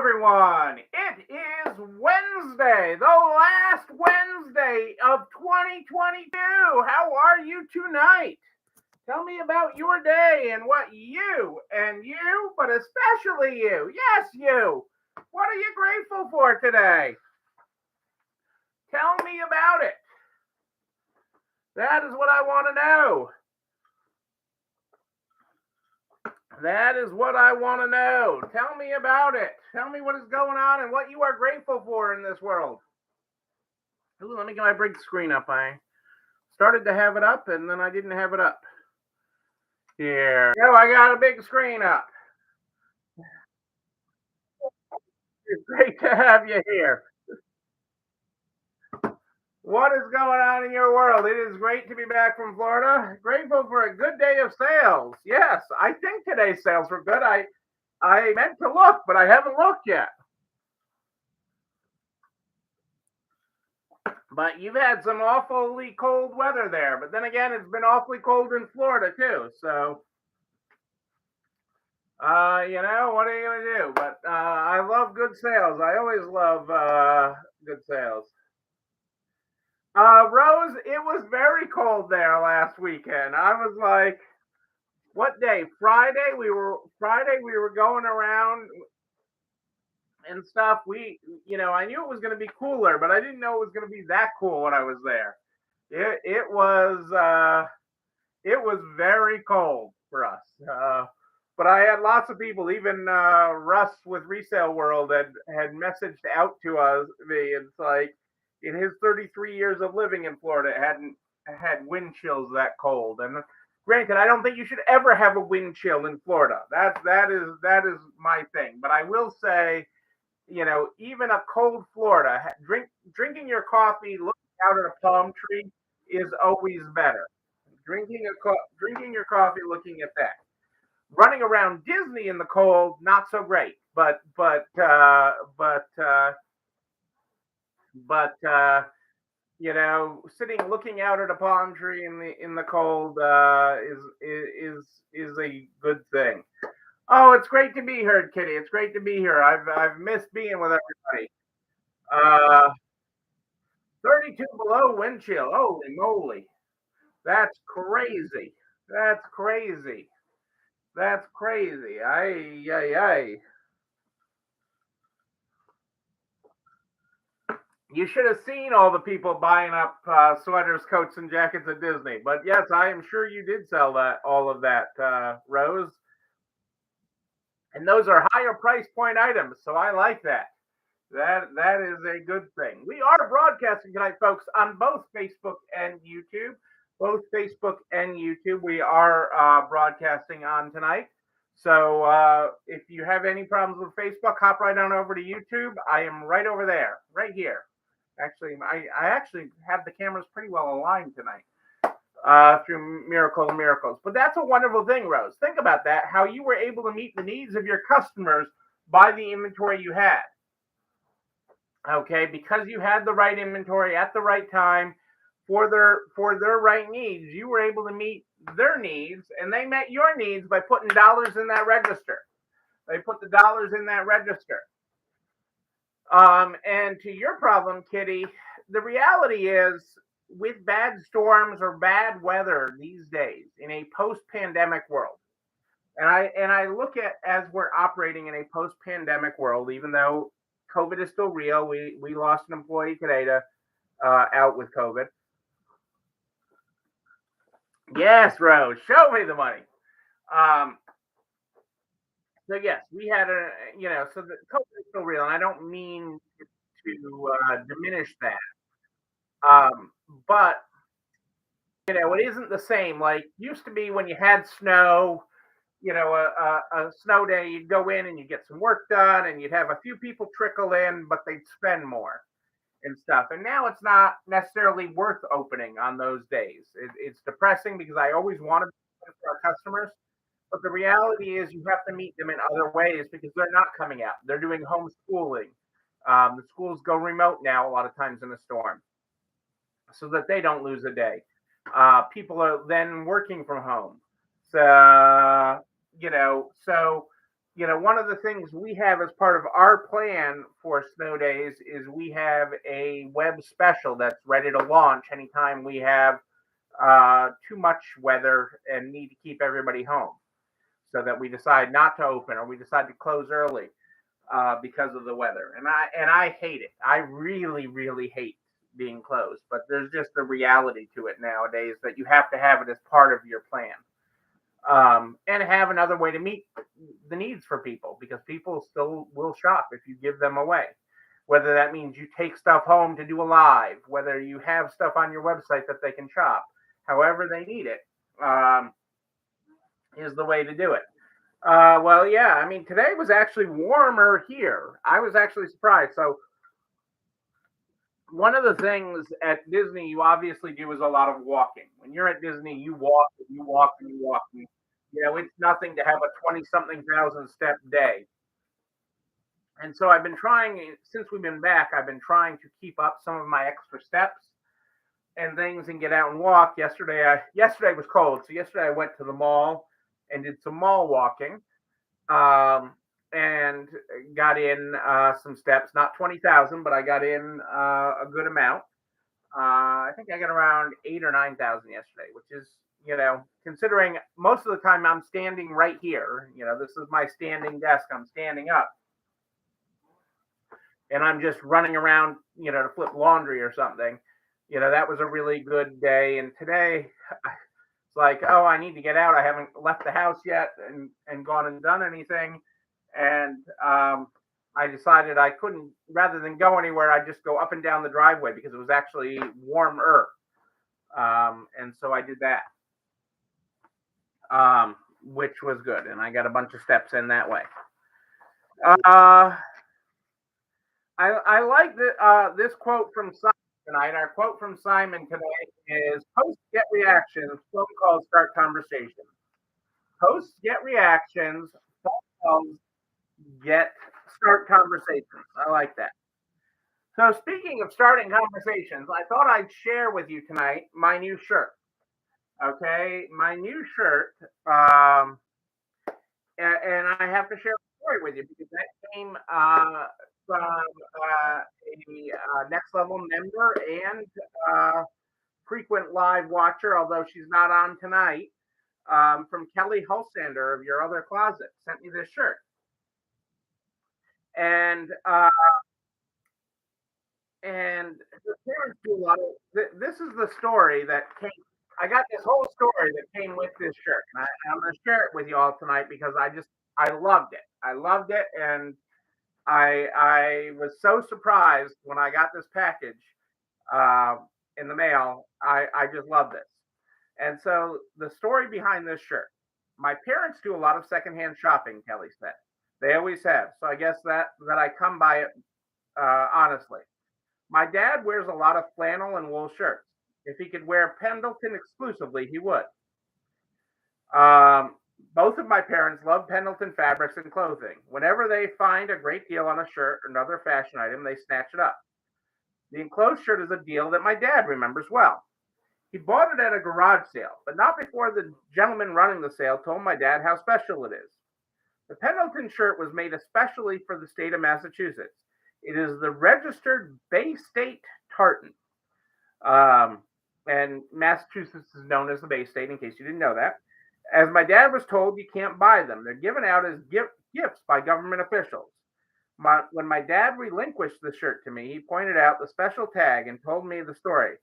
everyone. It is Wednesday, the last Wednesday of 2022. How are you tonight? Tell me about your day and what you, but especially you, yes, you, what are you grateful for today? Tell me about it. That is what I want to know. That is what I want to know. Tell me about it. Tell me what is going on and what you are grateful for in this world. Ooh, let me get my big screen up. I started to have it up and then I didn't have it up. Here. No, I got a big screen up. It's great to have you here. What is going on in your world? It is great to be back from Florida. Grateful for a good day of sales. Yes, I think today's sales were good. I meant to look, but I haven't looked yet. But you've had some awfully cold weather there. But then again, it's been awfully cold in Florida too. So, what are you gonna do? But I love good sales. I always love good sales. Rose, it was very cold there last weekend. I was like, what day? Friday. We were going around and stuff. I knew it was going to be cooler, but I didn't know it was going to be that cool when I was there. It was very cold for us. But I had lots of people, even Russ with Resale World, had messaged out to us. It's like in his 33 years of living in Florida, hadn't had wind chills that cold. And granted, I don't think you should ever have a wind chill in Florida. That is my thing. But I will say, even a cold Florida, drinking your coffee, looking out at a palm tree is always better. Drinking your coffee, looking at that. Running around Disney in the cold, not so great. But sitting looking out at a palm tree in the cold is a good thing. Oh, it's great to be here, Kitty. It's great to be here. I've missed being with everybody. Uh, 32 below wind chill. Holy moly. That's crazy. That's crazy. That's crazy. Ay. You should have seen all the people buying up sweaters, coats, and jackets at Disney. But yes, I am sure you did sell all of that, Rose. And those are higher price point items, so I like that. That is a good thing. We are broadcasting tonight, folks, on both Facebook and YouTube. Both Facebook and YouTube, we are broadcasting on tonight. So if you have any problems with Facebook, hop right on over to YouTube. I am right over there, right here. Actually, I actually have the cameras pretty well aligned tonight through Miracle of Miracles. But that's a wonderful thing, Rose. Think about that, how you were able to meet the needs of your customers by the inventory you had. Okay, because you had the right inventory at the right time for their right needs, you were able to meet their needs, and they met your needs by putting dollars in that register. They put the dollars in that register. And to your problem, Kitty, the reality is with bad storms or bad weather these days in a post-pandemic world, and I look at as we're operating in a post-pandemic world, even though COVID is still real. We lost an employee today to out with COVID. Yes, Rose, show me the money. Um, so yes, we had so the COVID is still real, and I don't mean to diminish that. But it isn't the same like used to be when you had snow. A snow day, you'd go in and you'd get some work done, and you'd have a few people trickle in, but they'd spend more and stuff. And now it's not necessarily worth opening on those days. It's depressing because I always want to be for our customers, but the reality is you have to meet them in other ways because they're not coming out. They're doing homeschooling. The schools go remote now a lot of times in a storm, so that they don't lose a day. People are then working from home. So one of the things we have as part of our plan for snow days is we have a web special that's ready to launch anytime we have too much weather and need to keep everybody home, so that we decide not to open or we decide to close early because of the weather. And I hate it. I really, really hate being closed. But there's just a reality to it nowadays that you have to have it as part of your plan, and have another way to meet the needs for people, because people still will shop if you give them away. Whether that means you take stuff home to do a live, whether you have stuff on your website that they can shop, however they need it, is the way to do it. Well, yeah, I mean, today was actually warmer here. I was actually surprised. So, one of the things at Disney you obviously do is a lot of walking. When you're at Disney, you walk and you walk and you walk. And, it's nothing to have a 20 something thousand step day. And so I've been trying, since we've been back, I've been trying to keep up some of my extra steps and things and get out and walk. Yesterday was cold, so yesterday I went to the mall and did some mall walking, and got in some steps. Not 20,000, but I got in a good amount. I think I got around 8 or 9,000 yesterday, which is, considering most of the time I'm standing right here. This is my standing desk. I'm standing up, and I'm just running around, to flip laundry or something. That was a really good day. And today, it's like, oh, I need to get out. I haven't left the house yet and gone and done anything. And I decided I couldn't, rather than go anywhere, I'd just go up and down the driveway because it was actually warmer. And so I did that, which was good. And I got a bunch of steps in that way. I like this quote from Simon tonight. Our quote from Simon tonight is: "Hosts get reactions, phone calls start conversations. Hosts get reactions, phone calls start conversations." I like that. So, speaking of starting conversations, I thought I'd share with you tonight my new shirt. Okay, my new shirt, and I have to share a story with you because that came from a Next Level member and frequent live watcher, although she's not on tonight. From Kelly Hulsander of Your Other Closet, sent me this shirt, and the parents do a lot of. This is the story that came. I got this whole story that came with this shirt, and I'm going to share it with you all tonight because I loved it. I loved it, and I was so surprised when I got this package in the mail. I just love this. And so the story behind this shirt: my parents do a lot of secondhand shopping, Kelly said. They always have. So I guess that I come by it honestly. My dad wears a lot of flannel and wool shirts. If he could wear Pendleton exclusively, he would. Um, Both of my parents love Pendleton fabrics and clothing. Whenever they find a great deal on a shirt or another fashion item, they snatch it up. The enclosed shirt is a deal that my dad remembers well. He bought it at a garage sale, but not before the gentleman running the sale told my dad how special it is. The Pendleton shirt was made especially for the state of Massachusetts. It is the registered Bay State tartan. And Massachusetts is known as the Bay State, in case you didn't know that. As my dad was told, you can't buy them. They're given out as gifts by government officials. When my dad relinquished the shirt to me, he pointed out the special tag and told me the story.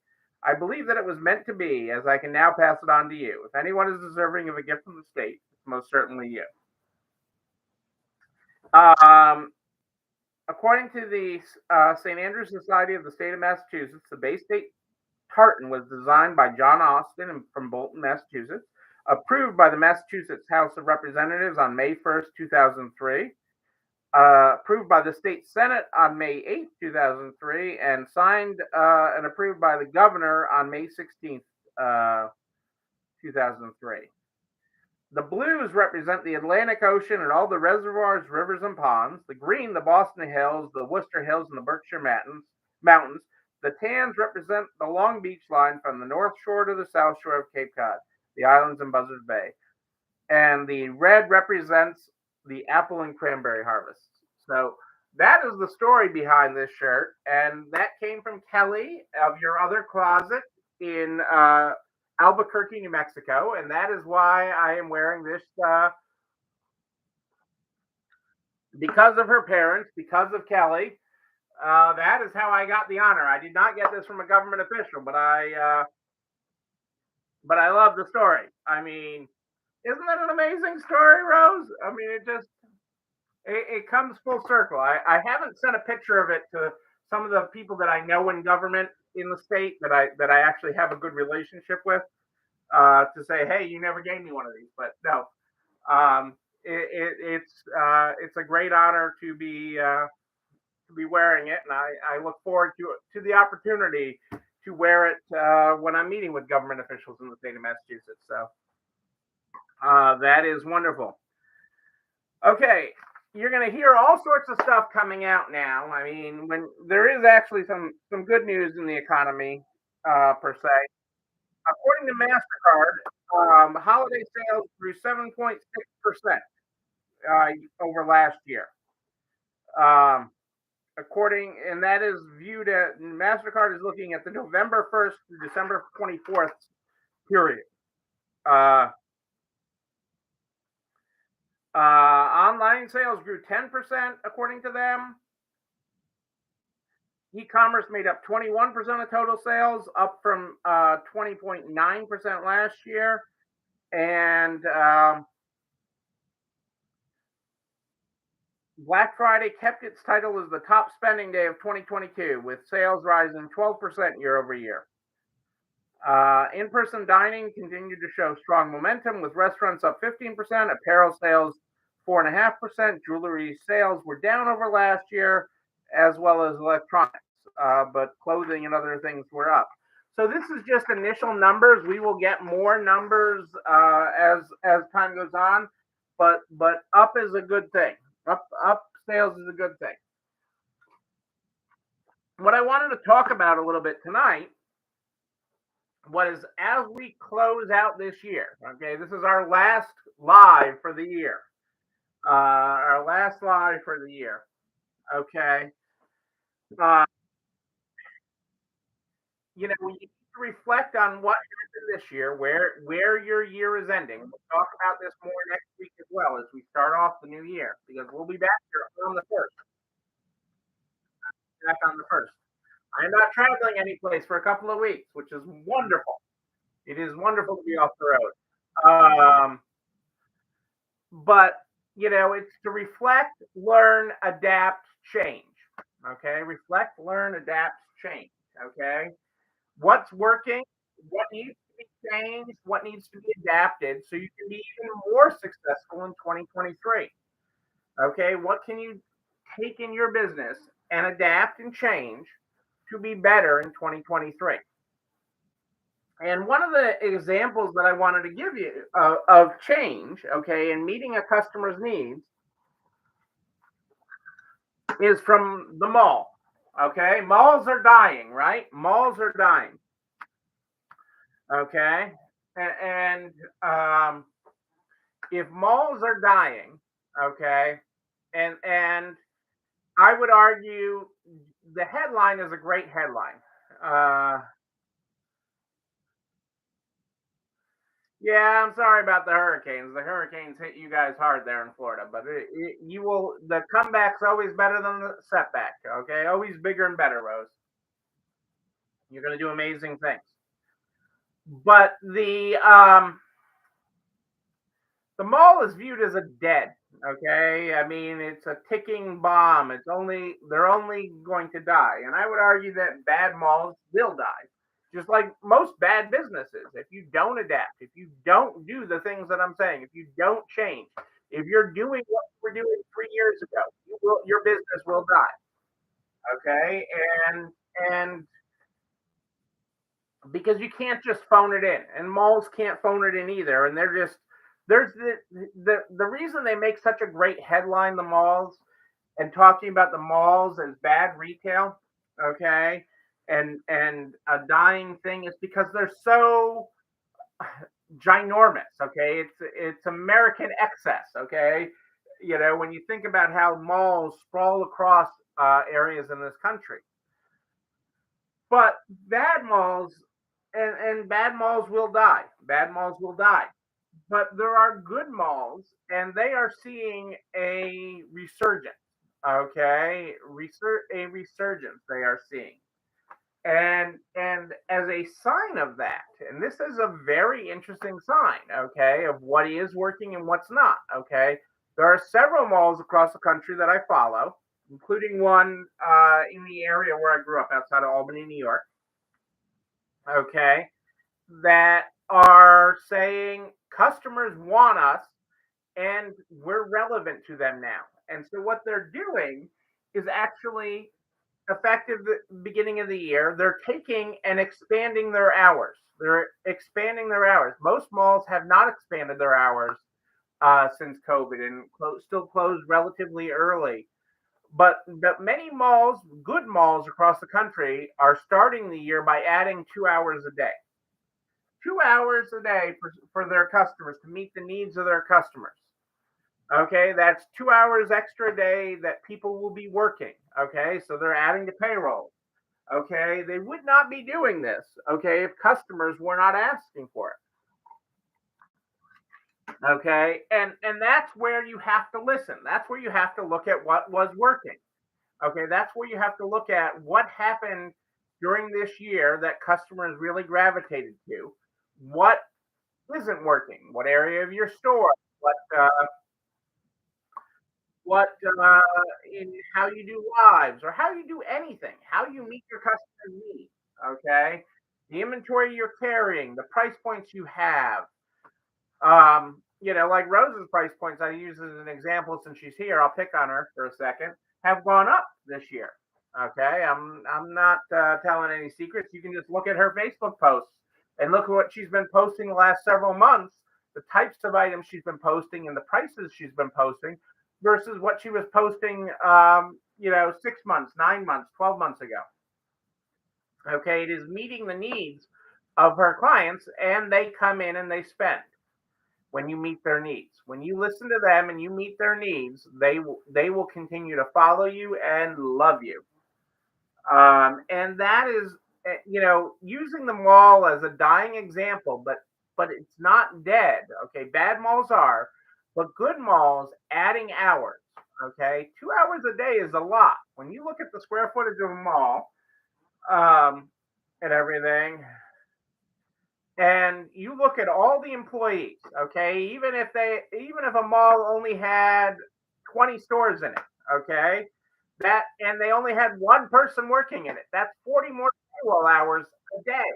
I believe that it was meant to be, as I can now pass it on to you. If anyone is deserving of a gift from the state, it's most certainly you. According to the St. Andrews Society of the State of Massachusetts, the Bay State tartan was designed by John Austin from Bolton, Massachusetts, approved by the Massachusetts House of Representatives on May 1st, 2003, approved by the State Senate on May 8th, 2003, and signed and approved by the governor on May 16th, 2003. The blues represent the Atlantic Ocean and all the reservoirs, rivers, and ponds. The green, the Boston Hills, the Worcester Hills, and the Berkshire Mountains. The tans represent the Long Beach line from the north shore to the south shore of Cape Cod, the islands, and Buzzards Bay. And the red represents the apple and cranberry harvest. So that is the story behind this shirt, and that came from Kelly of Your Other Closet in Albuquerque, New Mexico, and that is why I am wearing this because of her parents, because of Kelly. That is how I got the honor. I did not get this from a government official, but I love the story. I mean, isn't that an amazing story, Rose? I mean, it comes full circle. I haven't sent a picture of it to some of the people that I know in government in the state that I actually have a good relationship with to say, hey, you never gave me one of these. But no, it's a great honor to be wearing it, and I look forward to the opportunity to wear it when I'm meeting with government officials in the state of Massachusetts. So that is wonderful. Okay, you're going to hear all sorts of stuff coming out now. I mean, when there is actually some good news in the economy per se. According to Mastercard, holiday sales grew 7.6% over last year. And that is viewed at Mastercard is looking at the November 1st to December 24th period. Online sales grew 10% according to them. E-commerce made up 21% of total sales, up from 20.9% last year. And Black Friday kept its title as the top spending day of 2022, with sales rising 12% year over year. In-person dining continued to show strong momentum, with restaurants up 15%, apparel sales 4.5%, jewelry sales were down over last year, as well as electronics, but clothing and other things were up. So this is just initial numbers. We will get more numbers as time goes on, but up is a good thing. Up sales is a good thing. What I wanted to talk about a little bit tonight was as we close out this year. Okay, this is our last live for the year. Our last live for the year. Okay. You know, we need to reflect on what happened this year, where your year is ending. We'll talk about this more next week as well as we start off the new year, because we'll be back here on the first. Back on the first. I'm not traveling any place for a couple of weeks, which is wonderful. It is wonderful to be off the road. But you know, it's to reflect, learn, adapt, change. Okay, reflect, learn, adapt, change. Okay, what's working, what needs to be changed, what needs to be adapted so you can be even more successful in 2023. Okay, what can you take in your business and adapt and change to be better in 2023? And one of the examples that I wanted to give you of change, okay, and meeting a customer's needs is from the mall. Okay, malls are dying, right? Malls are dying. Okay, and if malls are dying, okay, and I would argue the headline is a great headline. Yeah, I'm sorry about the hurricanes. The hurricanes hit you guys hard there in Florida, but you will. The comeback's always better than the setback. Okay, always bigger and better, Rose. You're going to do amazing things. But the mall is viewed as a dead. Okay, I mean it's a ticking bomb. They're only going to die, and I would argue that bad malls will die, just like most bad businesses. If you don't adapt, if you don't do the things that I'm saying, if you don't change, if you're doing what you were doing 3 years ago, your business will die. Okay, and because you can't just phone it in, and malls can't phone it in either, and they're just there's the reason they make such a great headline, the malls, and talking about the malls as bad retail, okay, and a dying thing is because they're so ginormous, okay. It's American excess, okay. when you think about how malls sprawl across areas in this country. But bad malls and bad malls will die. Bad malls will die. But there are good malls, and they are seeing a resurgence. Okay, a resurgence they are seeing, and as a sign of that, and this is a very interesting sign, okay, of what is working and what's not. Okay, there are several malls across the country that I follow, including one in the area where I grew up outside of Albany, New York. Okay, that are saying customers want us and we're relevant to them now. And so what they're doing is actually effective the beginning of the year, they're taking and expanding their hours. They're expanding their hours. Most malls have not expanded their hours since COVID and still closed relatively early. But many malls, good malls across the country, are starting the year by adding 2 hours a day. 2 hours a day for their customers to meet the needs of their customers. Okay, that's 2 hours extra a day that people will be working. Okay, so they're adding to payroll. Okay, they would not be doing this. Okay, if customers were not asking for it. Okay, and that's where you have to listen. That's where you have to look at what was working. Okay, that's where you have to look at what happened during this year that customers really gravitated to. What isn't working? What area of your store? What in how you do lives or how you do anything, how you meet your customer needs. Okay, the inventory you're carrying, the price points you have. Like Rose's price points, I use as an example since she's here. I'll pick on her for a second. Have gone up this year. Okay, I'm not telling any secrets. You can just look at her Facebook posts and look at what she's been posting the last several months, the types of items she's been posting, and the prices she's been posting versus what she was posting, 6 months, 9 months, 12 months ago. Okay, it is meeting the needs of her clients, and they come in and they spend when you meet their needs. When you listen to them and you meet their needs, they will continue to follow you and love you. And that is, using the mall as a dying example, but it's not dead. Okay, bad malls are, but good malls adding hours. Okay, 2 hours a day is a lot. When you look at the square footage of a mall, and everything, and you look at all the employees. Okay, even if a mall only had 20 stores in it. Okay, that and they only had one person working in it. That's 40 more payroll hours a day.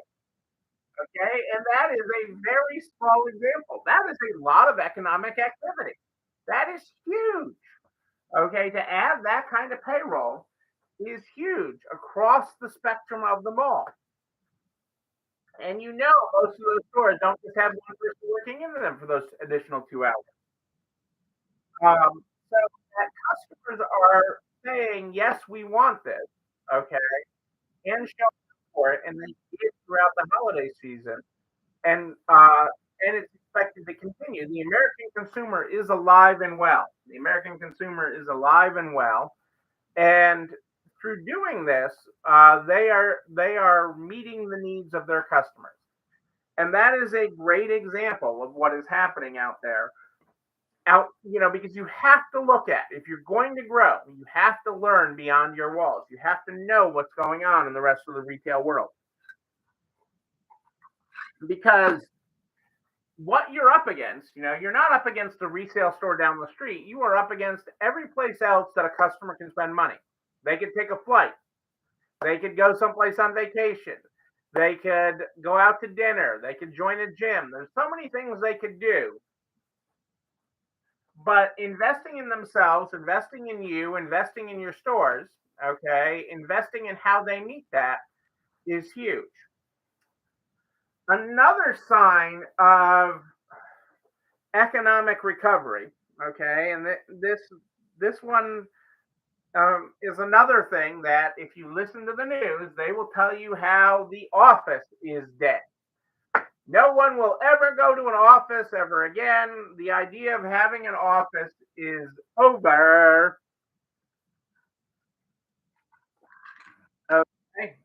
Okay, and that is a very small example. That is a lot of economic activity. That is huge. Okay, to add that kind of payroll is huge across the spectrum of the mall. And most of those stores don't just have one person working in them for those additional 2 hours. So that customers are saying, yes, we want this, okay, and showing for it, and they see it throughout the holiday season, and it's expected to continue. The American consumer is alive and well. The American consumer is alive and well, and through doing this, they are meeting the needs of their customers, and that is a great example of what is happening out there because you have to look at, if you're going to grow, you have to learn beyond your walls. You have to know what's going on in the rest of the retail world, because what you're up against, you're not up against a resale store down the street. You are up against every place else that a customer can spend money. They could take a flight. They could go someplace on vacation. They could go out to dinner. They could join a gym. There's so many things they could do. But investing in themselves, investing in you, investing in your stores, okay, investing in how they meet that is huge. Another sign of economic recovery, okay, and this one is another thing that if you listen to the news, they will tell you how the office is dead. No one will ever go to an office ever again. The idea of having an office is over. Okay.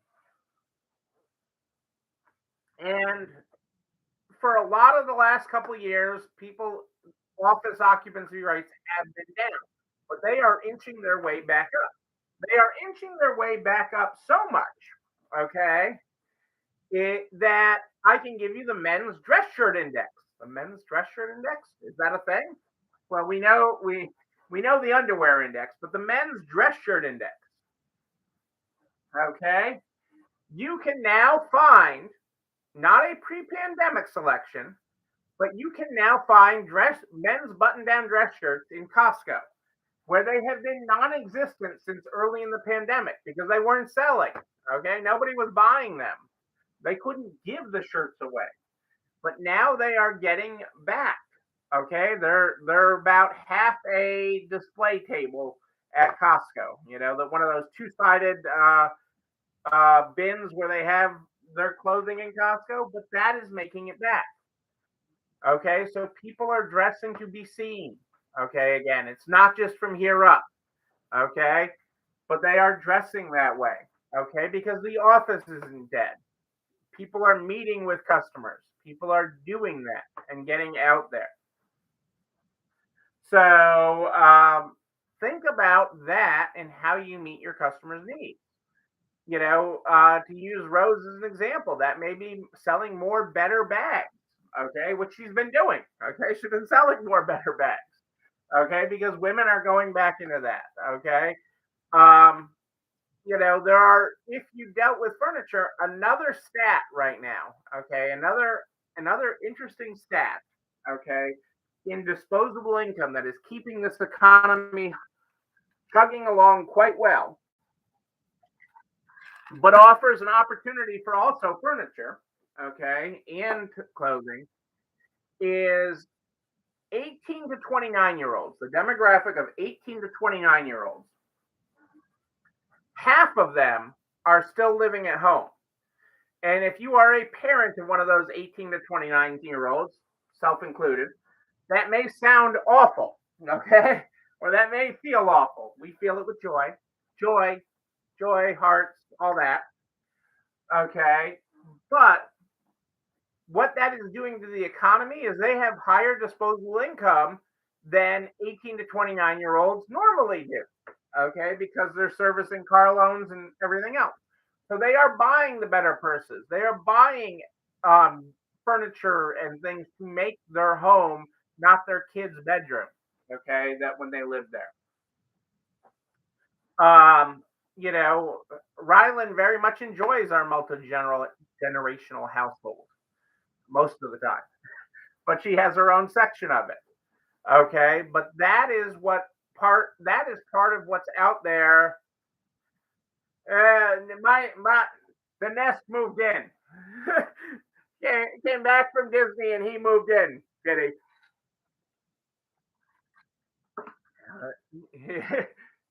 And for a lot of the last couple of years, people office occupancy rates have been down, but they are inching their way back up. They are inching their way back up so much, okay, that I can give you the men's dress shirt index. The men's dress shirt index, is that a thing? Well, we know the underwear index, but the men's dress shirt index, okay? You can now find not a pre-pandemic selection, but you can now find men's button-down dress shirts in Costco, where they have been non-existent since early in the pandemic because they weren't selling. Okay, nobody was buying them. They couldn't give the shirts away, but now they are getting back. Okay, they're about half a display table at Costco. You know, one of those two-sided bins where they have their clothing in Costco, but that is making it back. Okay, so people are dressing to be seen. Okay, again, it's not just from here up. Okay, but they are dressing that way. Okay, because the office isn't dead. People are meeting with customers. People are doing that and getting out there. So think about that and how you meet your customers' needs. You know, to use Rose as an example, that may be selling more better bags. Okay, which she's been doing. Okay, she's been selling more better bags. Okay, because women are going back into that. Okay, um, you know, there are, if you dealt with furniture, another stat right now. Okay, another interesting stat. Okay, in disposable income that is keeping this economy chugging along quite well, but offers an opportunity for also furniture, okay, and clothing, is 18 to 29-year-olds, the demographic of 18 to 29-year-olds. Half of them are still living at home. And if you are a parent of one of those 18 to 29-year-olds, self included, that may sound awful, okay? Or that may feel awful. We feel it with joy, joy, joy, hearts, all that, okay? But what that is doing to the economy is they have higher disposable income than 18 to 29-year-olds normally do, okay? Because they're servicing car loans and everything else. So they are buying the better purses. They are buying furniture and things to make their home not their kid's bedroom, okay? That when they live there. You know, Rylan very much enjoys our multi-generational household most of the time, but she has her own section of it. Okay, but that is part of what's out there. My the nest moved in. Came back from Disney and he moved in. Did he?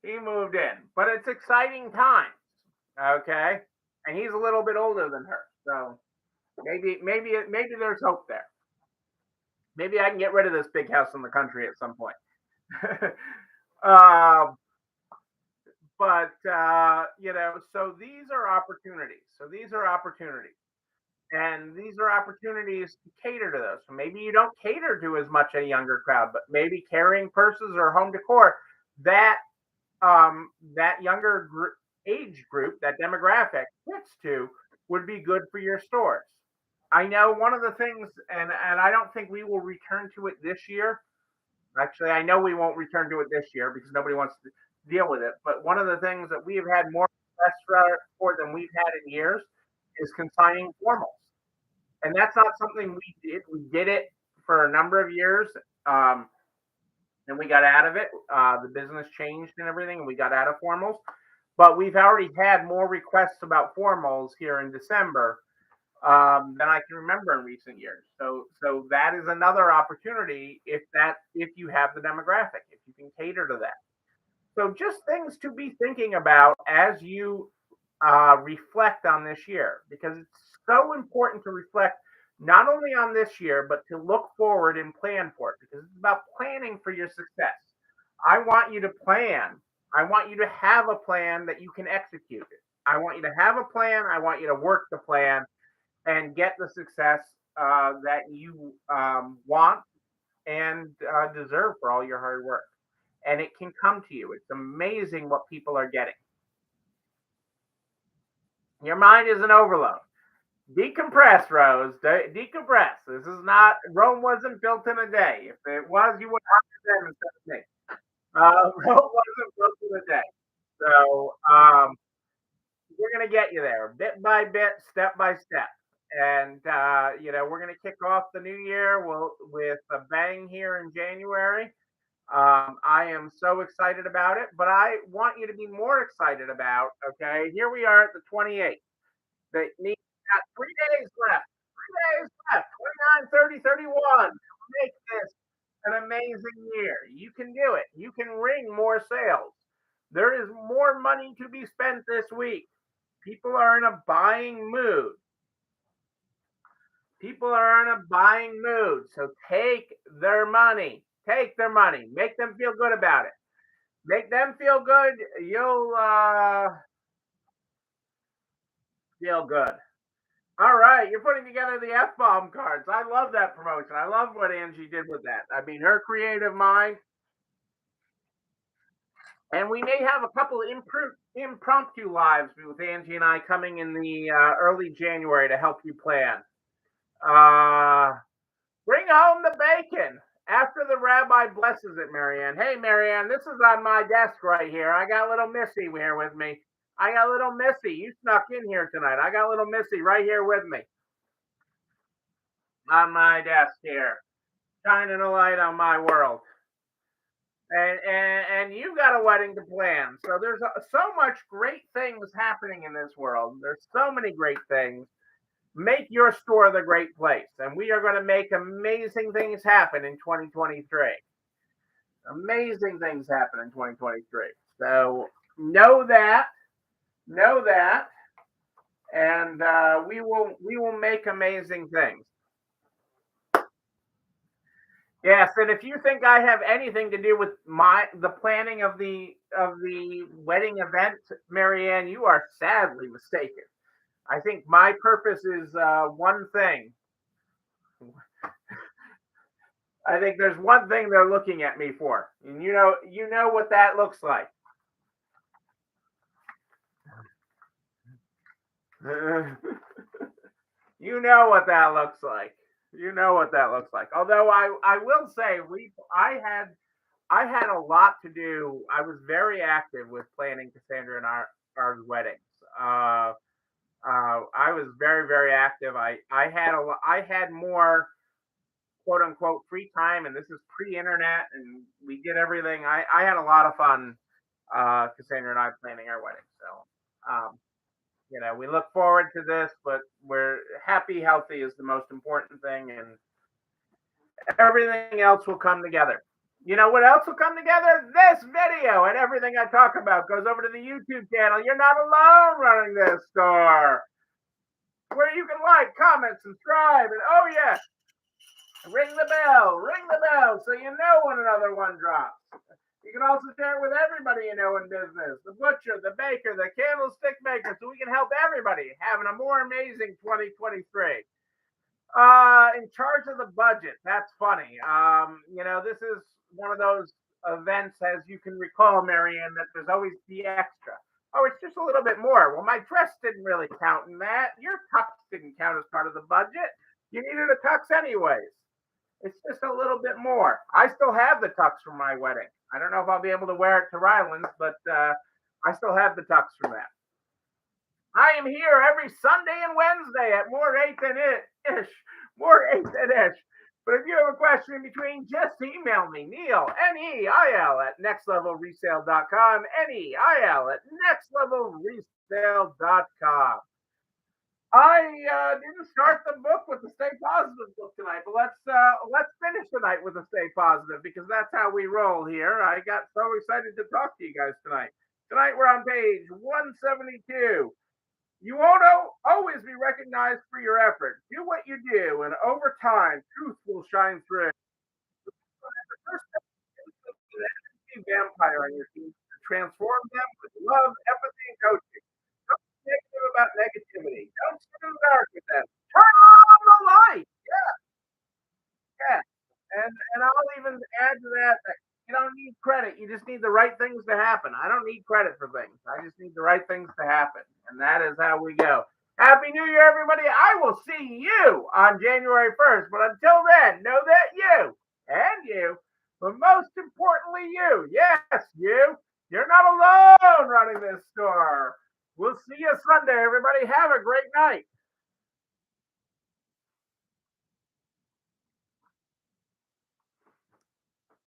He moved in, but it's exciting times. Okay, and he's a little bit older than her, so maybe there's hope there. Maybe I can get rid of this big house in the country at some point. uh, but you know, so these are opportunities. So these are opportunities, and these are opportunities to cater to those. So maybe you don't cater to as much a younger crowd, but maybe carrying purses or home decor that that age group, that demographic fits to, would be good for your stores. I know one of the things, and I don't think we will return to it this year. Actually, I know we won't return to it this year because nobody wants to deal with it. But one of the things that we have had more requests for than we've had in years is consigning formals, and that's not something we did. We did it for a number of years, and we got out of it. The business changed and everything, and we got out of formals. But we've already had more requests about formals here in December than I can remember in recent years. So that is another opportunity if you have the demographic, if you can cater to that. So just things to be thinking about as you reflect on this year, because it's so important to reflect not only on this year, but to look forward and plan for it because it's about planning for your success. I want you to plan. I want you to have a plan that you can execute it. I want you to have a plan. I want you to work the plan and get the success that you want and deserve for all your hard work. And it can come to you. It's amazing what people are getting. Your mind is an overload. Decompress, Rose. Decompress. This is not Rome wasn't built in a day. If it was, you would have them instead of me. Rome wasn't built in a day. So we're gonna get you there, bit by bit, step by step. And we're gonna kick off the new year with a bang here in January. I am so excited about it, but I want you to be more excited about. Okay, here we are at the 28th. They need got 3 days left. 3 days left. 29, 30, 31. Make this an amazing year. You can do it. You can ring more sales. There is more money to be spent this week. People are in a buying mood. People are in a buying mood. So take their money. Take their money. Make them feel good about it. Make them feel good. You'll feel good. All right, you're putting together the F bomb cards. I love that promotion. I love what Angie did with that. I mean, her creative mind. And we may have a couple of impromptu lives with Angie and I coming in the early January to help you plan. Bring home the bacon after the rabbi blesses it, Marianne. Hey, Marianne, this is on my desk right here. I got little Missy here with me. I got little Missy. You snuck in here tonight. I got little Missy right here with me on my desk here, shining a light on my world. And you've got a wedding to plan. So there's so much great things happening in this world. There's so many great things. Make your store the great place, and we are going to make amazing things happen in 2023. Amazing things happen in 2023. So know that, and we will make amazing things. Yes, and if you think I have anything to do with the planning of the wedding event, Marianne, you are sadly mistaken. I think my purpose is one thing. I think there's one thing they're looking at me for, and you know what that looks like. You know what that looks like. You know what that looks like. Although I will say I had a lot to do. I was very active with planning Cassandra and our weddings. I was very very active. I had more quote unquote free time, and this is pre-internet, and we did everything. I had a lot of fun, Cassandra and I planning our wedding. So we look forward to this, but we're happy, healthy is the most important thing, and everything else will come together. You know what else will come together? This video and everything I talk about goes over to the YouTube channel. You're not alone running this store, where you can like, comment, subscribe, and oh yes, ring the bell, so you know when another one drops. You can also share it with everybody you know in business, the butcher, the baker, the candlestick maker, so we can help everybody having a more amazing 2023. In charge of the budget. That's funny. This is one of those events, as you can recall, Marianne, that there's always the extra. Oh, it's just a little bit more. Well, my dress didn't really count in that. Your tux didn't count as part of the budget. You needed a tux anyways. It's just a little bit more. I still have the tux from my wedding. I don't know if I'll be able to wear it to Ryland's, but I still have the tux from that. I am here every Sunday and Wednesday at More 8 Than Ish. More 8 Than Ish. But if you have a question in between, just email me, Neil, Neil, at nextlevelresale.com, Neil at nextlevelresale.com. I didn't start the book with the Stay Positive book tonight, but let's finish tonight with the Stay Positive, because that's how we roll here. I got so excited to talk to you guys tonight. Tonight we're on page 172. You won't always be recognized for your effort. Do what you do, and over time, truth will shine through. The first step is an empathy vampire on your team to transform them with love, empathy, and coaching. Don't be negative about negativity. Don't sit in the dark with them. Turn on the light. Yeah. And I'll even add to that that you don't need credit. You just need the right things to happen. I don't need credit for things. I just need the right things to happen. And that is how we go. Happy New Year, everybody. I will see you on January 1st. But until then, know that you, but most importantly, yes, you're not alone running this store. We'll see you Sunday, everybody. Have a great night.